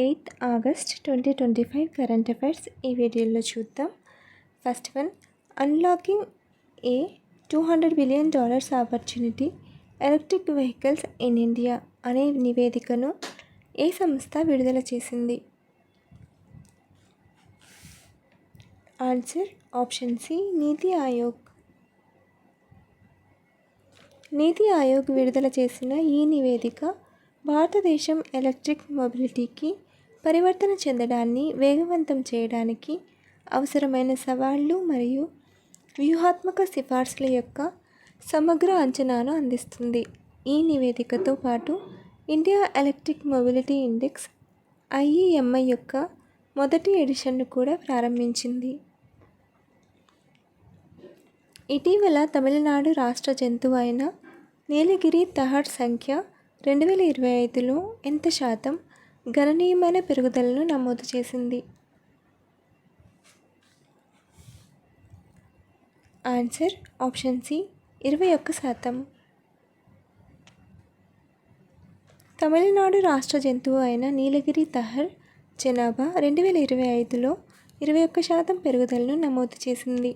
8th August 2025 current affairs ఈ వీడియోలో చూద్దాం. First one, unlocking A $200 billion opportunity electric vehicles in India అనే నివేదికను ఏ సంస్థ విడుదల చేసింది? ఆన్సర్ ఆప్షన్ సి, నీతి ఆయోగ్. నీతి ఆయోగ్ విడుదల చేసిన ఈ నివేదిక భారతదేశం ఎలక్ట్రిక్ మొబిలిటీకి పరివర్తన చెందడాన్ని వేగవంతం చేయడానికి అవసరమైన సవాళ్లు మరియు వ్యూహాత్మక సిఫార్సుల యొక్క సమగ్ర అంచనాను అందిస్తుంది. ఈ నివేదికతో పాటు India electric mobility index IEMI యొక్క మొదటి ఎడిషన్ను కూడా ప్రారంభించింది. ఇటీవల తమిళనాడు రాష్ట్ర జంతువు అయిన నీలగిరి తహర్ సంఖ్య 2025లో ఎంత శాతం గణనీయమైన పెరుగుదలను నమోదు చేసింది? Answer option C, 21%. తమిళనాడు రాష్ట్ర జంతువు అయిన నీలగిరి తహర్ జనాభా 2025లో 21% పెరుగుదలను నమోదు చేసింది.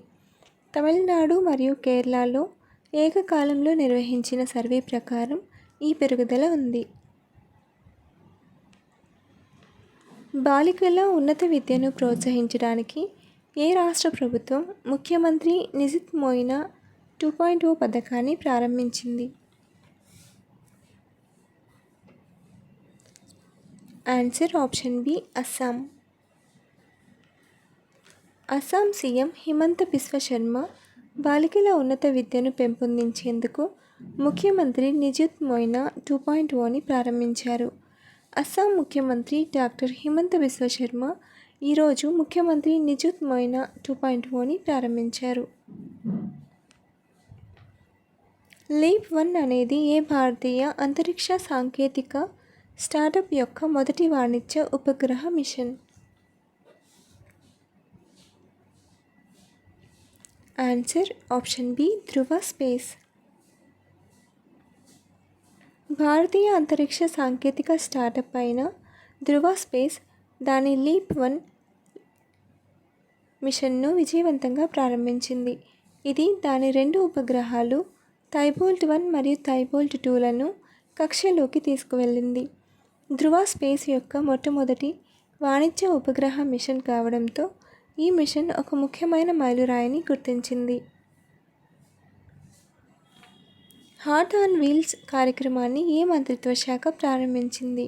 తమిళనాడు మరియు కేరళలో ఏకకాలంలో నిర్వహించిన సర్వే ప్రకారం ఈ పెరుగుదల ఉంది. బాలికల ఉన్నత విద్యను ప్రోత్సహించడానికి ఏ రాష్ట్ర ప్రభుత్వం ముఖ్యమంత్రి నిజిత్ మోయినా 2.0 పథకాన్ని ప్రారంభించింది? Answer option B, Assam. Assam CM Himanta Biswa Sarma బాలికల ఉన్నత విద్యను పెంపొందించేందుకు ముఖ్యమంత్రి నిజిత్ మోయినా 2.0ని ప్రారంభించారు. అస్సాం ముఖ్యమంత్రి డాక్టర్ హిమంత బిశ్వ శర్మ ఈరోజు ముఖ్యమంత్రి నిజిత్ మోయినా 2.0ని ప్రారంభించారు. లీప్-1 అనేది ఏ భారతీయ అంతరిక్ష సాంకేతిక స్టార్టప్ యొక్క మొదటి వాణిజ్య ఉపగ్రహ మిషన్? ఆన్సర్ ఆప్షన్ బి, ధ్రువ స్పేస్. భారతీయ అంతరిక్ష సాంకేతిక స్టార్టప్ అయిన ధ్రువ స్పేస్ దాని లీప్-1 మిషన్ను విజయవంతంగా ప్రారంభించింది. ఇది దాని 2 ఉపగ్రహాలు థైబోల్ట్-1 మరియు థైబోల్ట్-2లను కక్షలోకి తీసుకువెళ్ళింది. ధ్రువ స్పేస్ యొక్క మొట్టమొదటి వాణిజ్య ఉపగ్రహ మిషన్ కావడంతో ఈ మిషన్ ఒక ముఖ్యమైన మైలురాయిని గుర్తించింది. హార్ట్ ఆన్ వీల్స్ కార్యక్రమాన్ని ఏ మంత్రిత్వ శాఖ ప్రారంభించింది?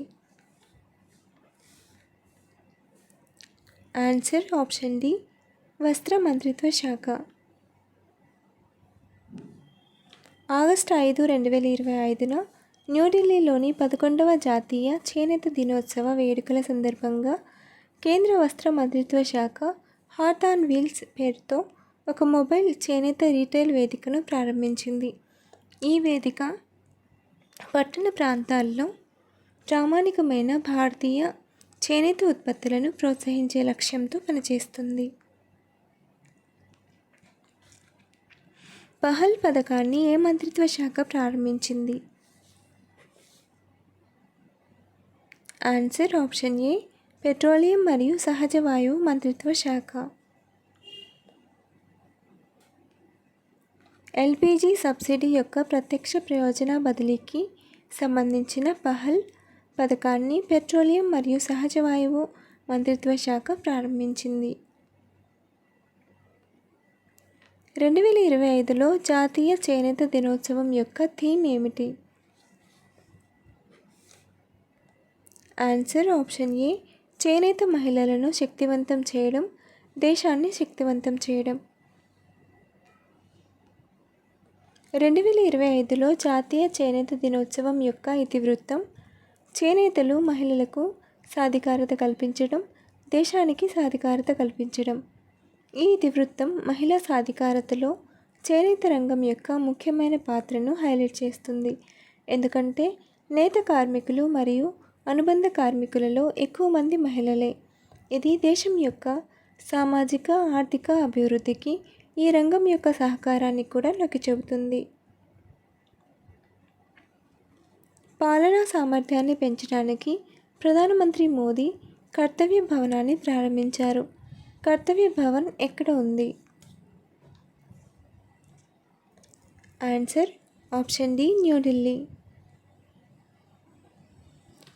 ఆన్సర్ ఆప్షన్ డి, వస్త్ర మంత్రిత్వ శాఖ. ఆగస్టు 5, 2025న న్యూఢిల్లీలోని 11వ జాతీయ చేనేత దినోత్సవ వేడుకల సందర్భంగా కేంద్ర వస్త్ర మంత్రిత్వ శాఖ హార్ట్ ఆన్ వీల్స్ పేరుతో ఒక మొబైల్ చేనేత రీటైల్ వేదికను ప్రారంభించింది. ఈ వేదిక పట్టణ ప్రాంతాల్లో ప్రామాణికమైన భారతీయ చేనేత ఉత్పత్తులను ప్రోత్సహించే లక్ష్యంతో పనిచేస్తుంది. పహల్ పథకాన్ని ఏ మంత్రిత్వ శాఖ ప్రారంభించింది? ఆన్సర్ ఆప్షన్ ఏ, పెట్రోలియం మరియు సహజ వాయువు మంత్రిత్వ శాఖ. LPG సబ్సిడీ యొక్క ప్రత్యక్ష ప్రయోజన బదిలీకి సంబంధించిన పహల్ పథకాన్ని పెట్రోలియం మరియు సహజ వాయువు మంత్రిత్వ శాఖ ప్రారంభించింది. 2025లో జాతీయ చేనేత దినోత్సవం యొక్క థీమ్ ఏమిటి? ఆన్సర్ ఆప్షన్ ఏ, చేనేత మహిళలను శక్తివంతం చేయడం, దేశాన్ని శక్తివంతం చేయడం. 2025లో జాతీయ చేనేత దినోత్సవం యొక్క ఇతివృత్తం చేనేతలు మహిళలకు సాధికారత కల్పించడం, దేశానికి సాధికారత కల్పించడం. ఈ ఇతివృత్తం మహిళా సాధికారతలో చేనేత రంగం యొక్క ముఖ్యమైన పాత్రను హైలైట్ చేస్తుంది, ఎందుకంటే నేత కార్మికులు మరియు అనుబంధ కార్మికులలో ఎక్కువ మంది మహిళలే. ఇది దేశం యొక్క సామాజిక ఆర్థిక అభివృద్ధికి ఈ రంగం యొక్క సహకారాన్ని కూడా నొక్కి చెబుతుంది. పాలనా సామర్థ్యాన్ని పెంచడానికి ప్రధానమంత్రి మోదీ కర్తవ్య భవనాన్ని ప్రారంభించారు. కర్తవ్య భవన్ ఎక్కడ ఉంది? Answer option D, New Delhi.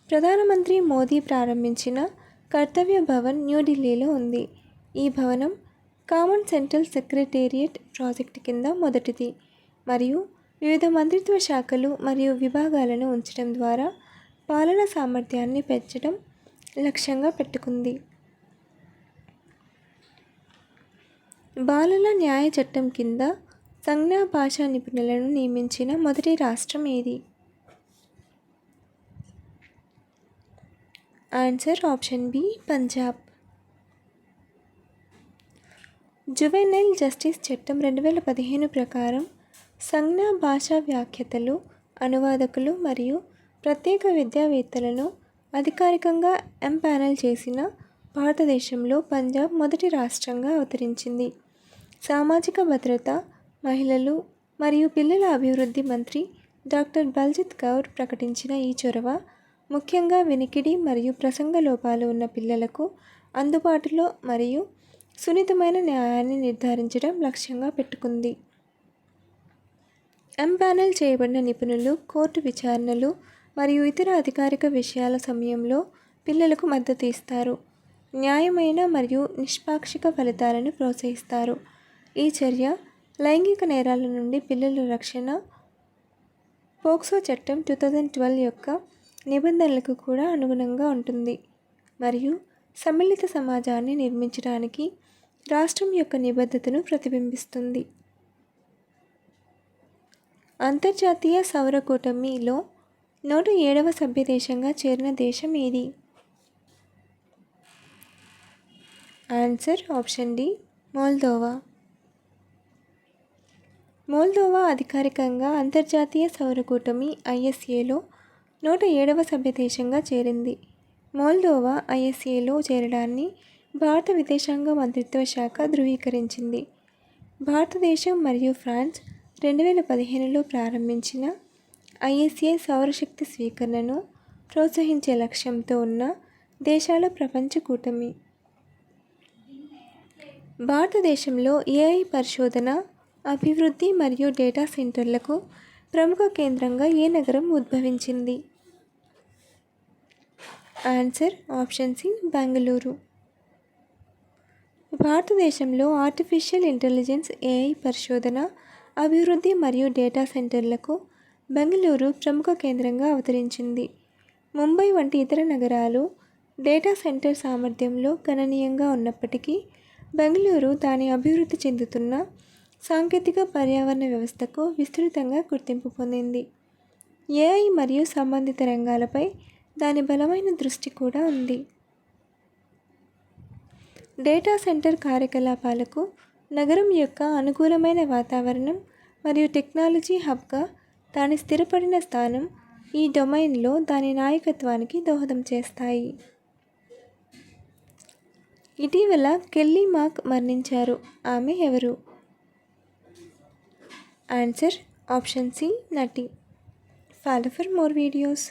ప్రధానమంత్రి మోదీ ప్రారంభించిన కర్తవ్య భవన్ న్యూఢిల్లీలో ఉంది. ఈ భవనం కామన్ సెంట్రల్ సెక్రటేరియట్ ప్రాజెక్టు కింద మొదటిది మరియు వివిధ మంత్రిత్వ శాఖలు మరియు విభాగాలను ఉంచడం ద్వారా పాలనా సామర్థ్యాన్ని పెంచడం లక్ష్యంగా పెట్టుకుంది. బాలల న్యాయ చట్టం కింద సంజ్ఞా భాషా నిపుణులను నియమించిన మొదటి రాష్ట్రం ఏది? Answer option B, Punjab. Juvenile justice చట్టం 2015 ప్రకారం సంజ్ఞా భాషా వ్యాఖ్యాతలు, అనువాదకులు మరియు ప్రత్యేక విద్యావేత్తలను అధికారికంగా ఎంపానల్ చేసిన భారతదేశంలో పంజాబ్ మొదటి రాష్ట్రంగా అవతరించింది. సామాజిక భద్రత, మహిళలు మరియు పిల్లల అభివృద్ధి మంత్రి డాక్టర్ బల్జిత్ కౌర్ ప్రకటించిన ఈ చొరవ ముఖ్యంగా వినికిడి మరియు ప్రసంగ లోపాలు ఉన్న పిల్లలకు అందుబాటులో మరియు సున్నితమైన న్యాయాన్ని నిర్ధారించడం లక్ష్యంగా పెట్టుకుంది. ఎంపానల్ చేయబడిన నిపుణులు కోర్టు విచారణలు మరియు ఇతర అధికారిక విషయాల సమయంలో పిల్లలకు మద్దతు ఇస్తారు, న్యాయమైన మరియు నిష్పాక్షిక ఫలితాలను ప్రోత్సహిస్తారు. ఈ చర్య లైంగిక నేరాల నుండి పిల్లల రక్షణ పోక్సో చట్టం 2012 యొక్క నిబంధనలకు కూడా అనుగుణంగా ఉంటుంది మరియు సమ్మిళిత సమాజాన్ని నిర్మించడానికి రాష్ట్రం యొక్క నిబద్ధతను ప్రతిబింబిస్తుంది. అంతర్జాతీయ సౌర కూటమిలో 107వ సభ్య దేశంగా చేరిన దేశం ఏది? Answer option D, Moldova. Moldova అధికారికంగా అంతర్జాతీయ సౌర కూటమి ISAలో 107వ సభ్య దేశంగా చేరింది. మోల్దోవా ISAలో చేరడాన్ని భారత విదేశాంగ మంత్రిత్వ శాఖ ధృవీకరించింది. భారతదేశం మరియు ఫ్రాన్స్ 2015లో ప్రారంభించిన ISA సౌరశక్తి స్వీకరణను ప్రోత్సహించే లక్ష్యంతో ఉన్న దేశాల ప్రపంచ కూటమి. భారతదేశంలో AI పరిశోధన, అభివృద్ధి మరియు డేటా సెంటర్లకు ప్రముఖ కేంద్రంగా ఏ నగరం ఉద్భవించింది? Answer option C, Bengaluru. భారతదేశంలో ఆర్టిఫిషియల్ ఇంటెలిజెన్స్ AI పరిశోధన, అభివృద్ధి మరియు డేటా సెంటర్లకు బెంగళూరు ప్రముఖ కేంద్రంగా అవతరించింది. ముంబై వంటి ఇతర నగరాలు డేటా సెంటర్ సామర్థ్యంలో గణనీయంగా ఉన్నప్పటికీ బెంగళూరు దాని అభివృద్ధి చెందుతున్న సాంకేతిక పర్యావరణ వ్యవస్థకు విస్తృతంగా గుర్తింపు పొందింది. AI మరియు సంబంధిత రంగాలపై దాని బలమైన దృష్టి కూడా ఉంది. డేటా సెంటర్ కార్యకలాపాలకు నగరం యొక్క అనుకూలమైన వాతావరణం మరియు టెక్నాలజీ హబ్గా దాని స్థిరపడిన స్థానం ఈ డొమైన్లో దాని నాయకత్వానికి దోహదం చేస్తాయి. ఇటీవల కెల్లీ మాక్ మరణించారు. ఆమె ఎవరు? ఆన్సర్ ఆప్షన్ సి, నటి. Follow for more videos.